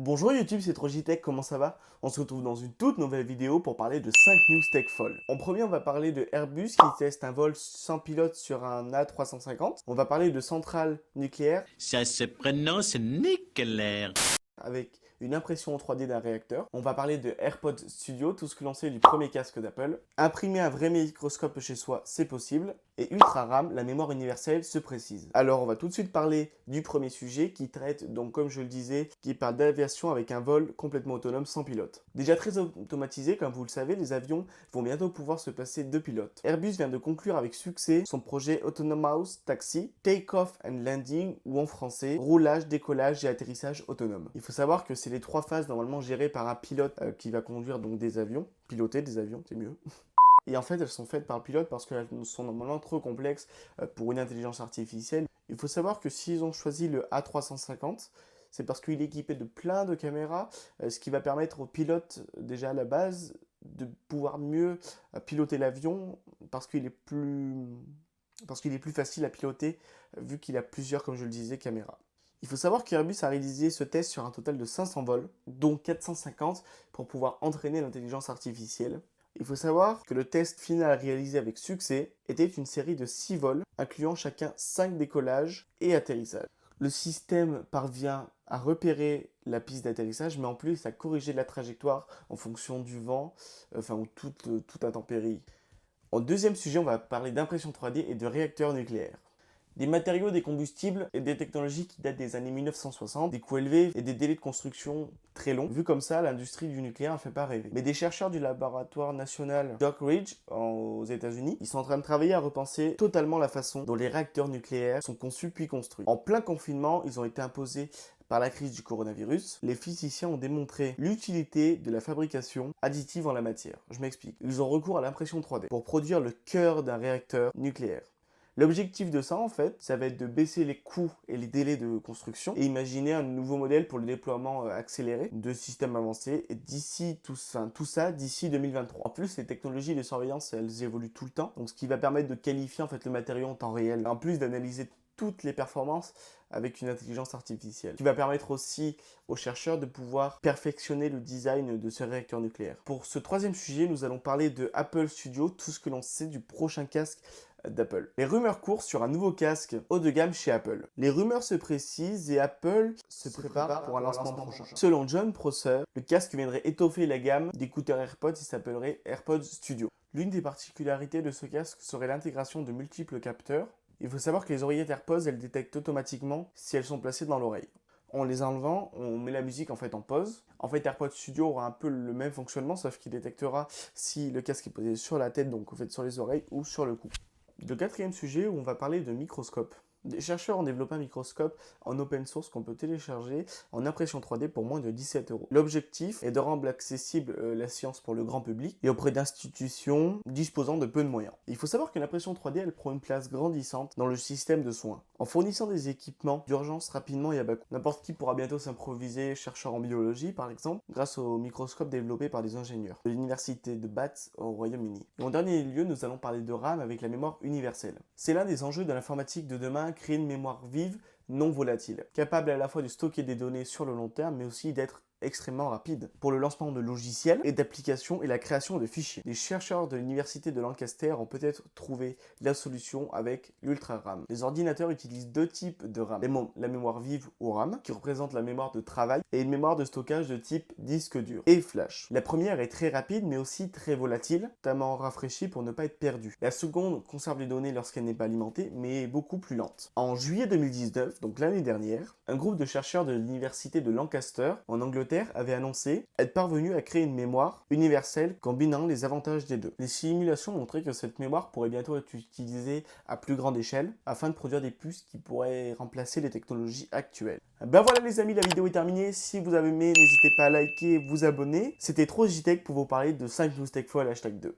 Bonjour YouTube, c'est Trojitech, comment ça va? On se retrouve dans une toute nouvelle vidéo pour parler de 5 news tech folles. En premier, on va parler de Airbus qui teste un vol sans pilote sur un A350. On va parler de centrales nucléaires Ça se prononce nucléaire. avec une impression en 3D d'un réacteur. On va parler de AirPods Studio, tout ce que l'on sait du premier casque d'Apple. Imprimer un vrai microscope chez soi, c'est possible. Et Ultra RAM, la mémoire universelle, se précise. Alors on va tout de suite parler du premier sujet qui traite, donc comme je le disais, qui parle d'aviation avec un vol complètement autonome sans pilote. Déjà très automatisé, comme vous le savez, les avions vont bientôt pouvoir se passer de pilote. Airbus vient de conclure avec succès son projet Autonomous Taxi, Take-off and Landing, ou en français, roulage, décollage et atterrissage autonome. Il faut savoir que c'est les 3 phases normalement gérées par un pilote qui va conduire donc des avions, piloter des avions, c'est mieux. Et en fait, elles sont faites par le pilote parce qu'elles sont normalement trop complexes pour une intelligence artificielle. Il faut savoir que s'ils ont choisi le A350, c'est parce qu'il est équipé de plein de caméras, ce qui va permettre au pilote, déjà à la base, de pouvoir mieux piloter l'avion parce qu'il est plus facile à piloter vu qu'il a plusieurs, comme je le disais, caméras. Il faut savoir qu'Airbus a réalisé ce test sur un total de 500 vols, dont 450 pour pouvoir entraîner l'intelligence artificielle. Il faut savoir que le test final réalisé avec succès était une série de 6 vols, incluant chacun 5 décollages et atterrissages. Le système parvient à repérer la piste d'atterrissage, mais en plus à corriger la trajectoire en fonction du vent, ou toute intempérie. En deuxième sujet, on va parler d'impression 3D et de réacteurs nucléaires. Des matériaux, des combustibles et des technologies qui datent des années 1960, des coûts élevés et des délais de construction très longs. Vu comme ça, l'industrie du nucléaire ne fait pas rêver. Mais des chercheurs du laboratoire national d'Oak Ridge aux États-Unis, ils sont en train de travailler à repenser totalement la façon dont les réacteurs nucléaires sont conçus puis construits. En plein confinement, ils ont été imposés par la crise du coronavirus, les physiciens ont démontré l'utilité de la fabrication additive en la matière. Je m'explique. Ils ont recours à l'impression 3D pour produire le cœur d'un réacteur nucléaire. L'objectif de ça, en fait, ça va être de baisser les coûts et les délais de construction et imaginer un nouveau modèle pour le déploiement accéléré de systèmes avancés et tout ça d'ici 2023. En plus, les technologies de surveillance, elles évoluent tout le temps, donc ce qui va permettre de qualifier en fait le matériau en temps réel, en plus d'analyser toutes les performances avec une intelligence artificielle, qui va permettre aussi aux chercheurs de pouvoir perfectionner le design de ce réacteur nucléaire. Pour ce troisième sujet, nous allons parler de Apple Studio, tout ce que l'on sait du prochain casque d'Apple. Les rumeurs courent sur un nouveau casque haut de gamme chez Apple. Les rumeurs se précisent et Apple se prépare pour un lancement prochain. Selon John Prosser, le casque viendrait étoffer la gamme d'écouteurs AirPods et s'appellerait AirPods Studio. L'une des particularités de ce casque serait l'intégration de multiples capteurs. Il faut savoir que les oreillettes AirPods, elles détectent automatiquement si elles sont placées dans l'oreille. En les enlevant, on met la musique en fait en pause. En fait, AirPods Studio aura un peu le même fonctionnement, sauf qu'il détectera si le casque est posé sur la tête, donc en fait sur les oreilles ou sur le cou. Le quatrième sujet où on va parler de microscope. Des chercheurs ont développé un microscope en open source qu'on peut télécharger en impression 3D pour moins de 17 euros. L'objectif est de rendre accessible la science pour le grand public et auprès d'institutions disposant de peu de moyens. Il faut savoir que l'impression 3D elle prend une place grandissante dans le système de soins. En fournissant des équipements d'urgence rapidement et à bas coût. N'importe qui pourra bientôt s'improviser chercheur en biologie par exemple grâce au microscope développé par des ingénieurs de l'université de Bath au Royaume-Uni. Et en dernier lieu, nous allons parler de RAM avec la mémoire universelle. C'est l'un des enjeux de l'informatique de demain, créer une mémoire vive, non volatile, capable à la fois de stocker des données sur le long terme, mais aussi d'être extrêmement rapide pour le lancement de logiciels et d'applications et la création de fichiers. Les chercheurs de l'université de Lancaster ont peut-être trouvé la solution avec l'Ultra RAM. Les ordinateurs utilisent 2 types de RAM. La mémoire vive ou RAM, qui représente la mémoire de travail, et une mémoire de stockage de type disque dur et flash. La première est très rapide mais aussi très volatile, notamment rafraîchie pour ne pas être perdue. La seconde conserve les données lorsqu'elle n'est pas alimentée, mais est beaucoup plus lente. En juillet 2019, donc l'année dernière, un groupe de chercheurs de l'université de Lancaster, en Angleterre, avait annoncé être parvenu à créer une mémoire universelle combinant les avantages des deux. Les simulations montraient que cette mémoire pourrait bientôt être utilisée à plus grande échelle afin de produire des puces qui pourraient remplacer les technologies actuelles. Ben voilà les amis, la vidéo est terminée. Si vous avez aimé, n'hésitez pas à liker et vous abonner. C'était Trojitech pour vous parler de 5 news tech folles #2.